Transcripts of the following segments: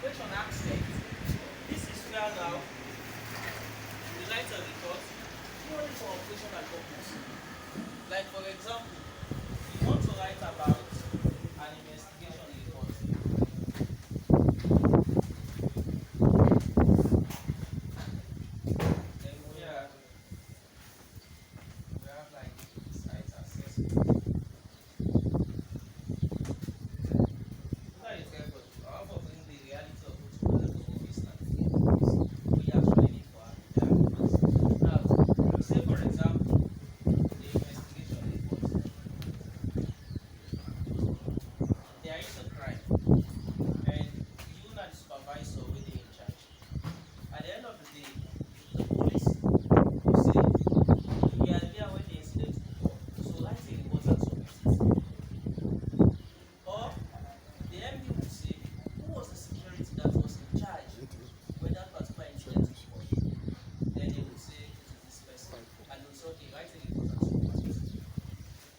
investigation aspect, this is where now we write a report purely for operational purpose. Like for example, you want to write about an investigation report. Then we have like site assessment. That is very good. How about bring the reality of what you want to office and we actually need for our now, say for example, the investigation report. There is a crime, and you and the supervisor will be in charge. At the end of the day, the police will say, we are there when the incident occurred, so write a report and submit it. Or the MD will say, who was the security that was in charge when that particular incident occurred? Then they will say, it is this person. And they'll say, okay, write a report and submit it.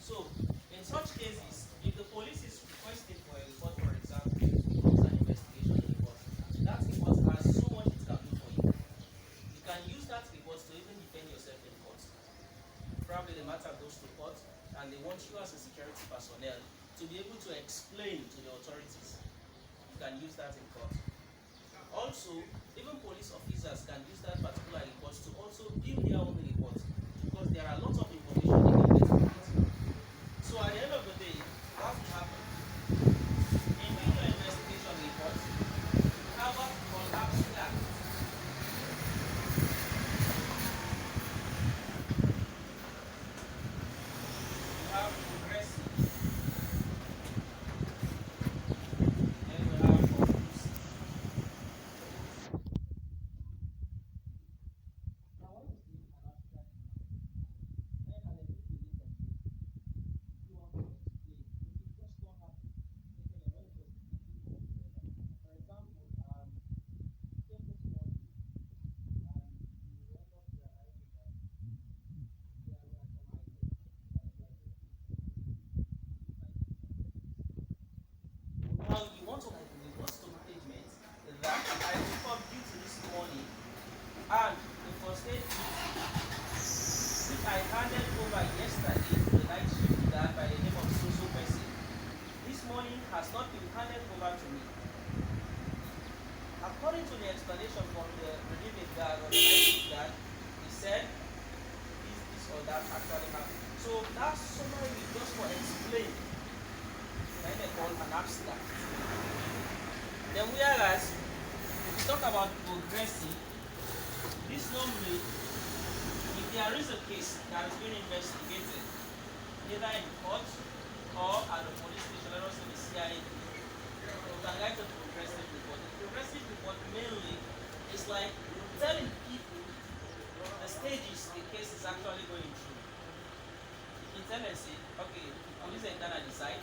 So, in such cases, if the police is requesting for a report, for example, becomes an investigation report, that report has so much it can do for you. You can use that report to even defend yourself in court. Probably the matter goes to court, and they want you as a security personnel to be able to explain to the authorities. You can use that in court. Also, even police officers can use that particular report to also build their own report, because there are lots of information they can get from it. So at the end of the day, what will happen? In doing your investigation report, you have what we call abstract. You have progressive. Then you have conclusive. Now when you see an abstract, then an executive you want to explain. If it just don't happen, taking a very specific for example, came this morning and you end up realizing that there were some items that were now you want to like report to management that I took up duty this morning and the first aid kit which I handed over yesterday to the night shift guard by the name of so person, this morning has not been handed over to me. According to the explanation from the relieving guard or the night shift guard, he said this or that actually happened. So that summary is just for explain. Then they call an abstract. Then whereas if we talk about progressive, this normally, if there is a case that is being investigated, either in court or at the police station, let us say the CIA, you can write a progressive report. The progressive report mainly is like telling people the stages the case is actually going through. You can tell and say, okay, the police are done at the site,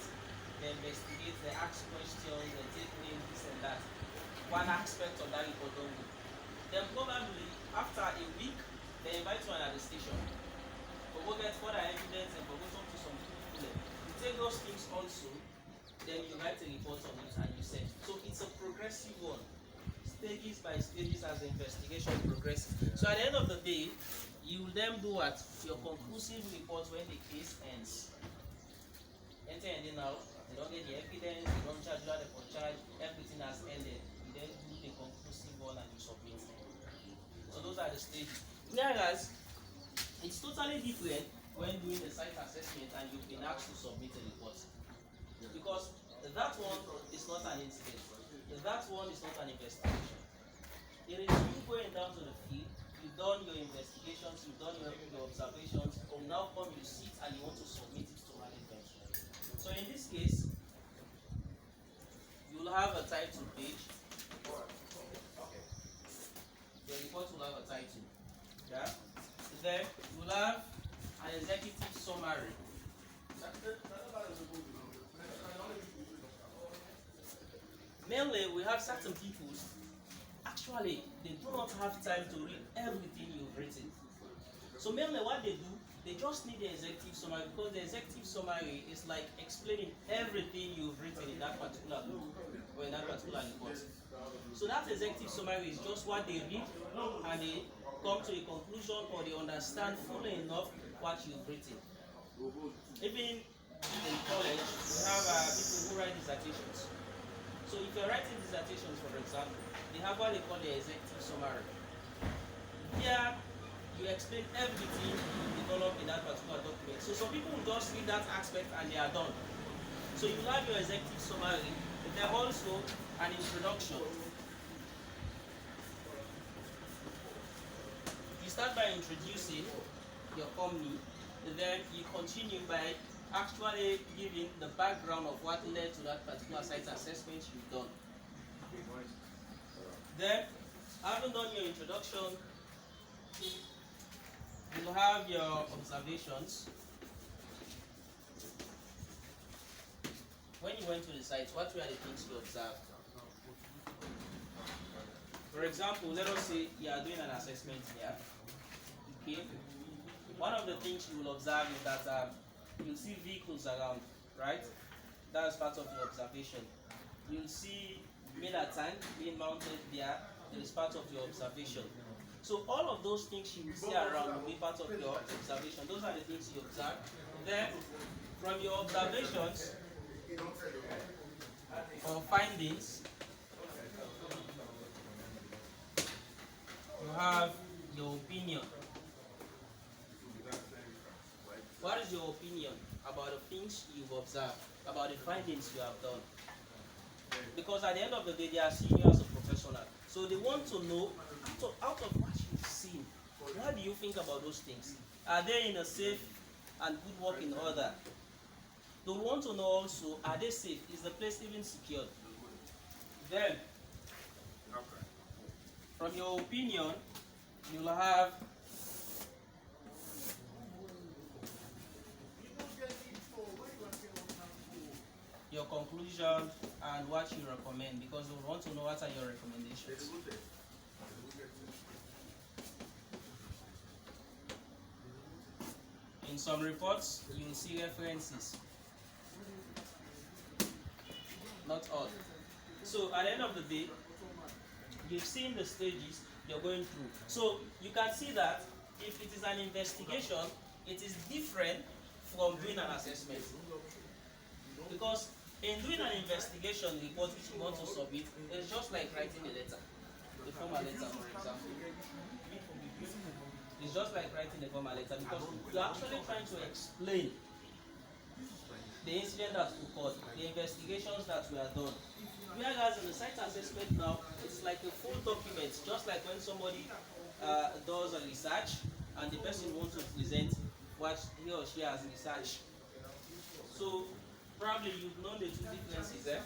they investigate, they ask questions, they take names, this and that. One aspect of that report don't go. Then probably after a week, they invite you at the station. But we'll get further evidence and we'll go talk to some people. You take those things also, then you write a report on it and you send. So it's a progressive one. Stages by stages as the investigation progresses. So at the end of the day, you will then do what? Your conclusive report when the case ends. Enter ending now, they don't get the evidence, they don't charge you for charge, everything has ended. You then do the conclusive one and you submit. So those are the stages. Whereas it's totally different when doing the site assessment and you've been asked to submit a report. Because that one is not an incident. That one is not an investigation. It is you going down to the field, you've done your investigations, you've done your observations, from now on you sit and you want to submit it to management. So in this case, you'll have a title page. The report will have a title. Yeah? Then you'll have an executive summary. Mainly, we have certain people, actually, they do not have time to read everything you've written. So mainly what they do, they just need the executive summary, because the executive summary is like explaining everything you've written in that particular book or in that particular report. So that executive summary is just what they read and they come to a conclusion or they understand fully enough what you've written. Even in college, we have people who write dissertations. So if you're writing dissertations, for example, they have what they call the executive summary. Here, you explain everything developed in that particular document. So some people will just read that aspect and they are done. So you have your executive summary, but then also an introduction. You start by introducing your company, and then you continue by actually giving the background of what led to that particular site assessment you've done. Then, having done your introduction, you will have your observations. When you went to the site, what were the things you observed? For example, let us say you are doing an assessment here. Okay. One of the things you will observe is that you'll see vehicles around, right? That's part of your observation. You'll see miller tank being mounted there. It is part of your observation. So all of those things you will see around will be part of your observation. Those are the things you observe. Then, from your observations or findings, you have your opinion. What is your opinion about the things you've observed, about the findings you have done? Because at the end of the day, they are seeing you as a professional. So they want to know, out of what you've seen, what do you think about those things? Are they in a safe and good working order? They want to know also, are they safe? Is the place even secured? Then, from your opinion, you'll have your conclusion and what you recommend, because we want to know what are your recommendations. In some reports, you will see references. Not all. So at the end of the day, you've seen the stages you're going through. So you can see that if it is an investigation, it is different from doing an assessment. Because in doing an investigation report which you want to submit, it's just like writing a letter. A formal letter, for example. It's just like writing a formal letter because you're actually trying to explain the incident that occurred, the investigations that were done. Whereas in the site assessment now, it's like a full document, just like when somebody does a research and the person wants to present what he or she has researched. So probably you've known the two differences, eh?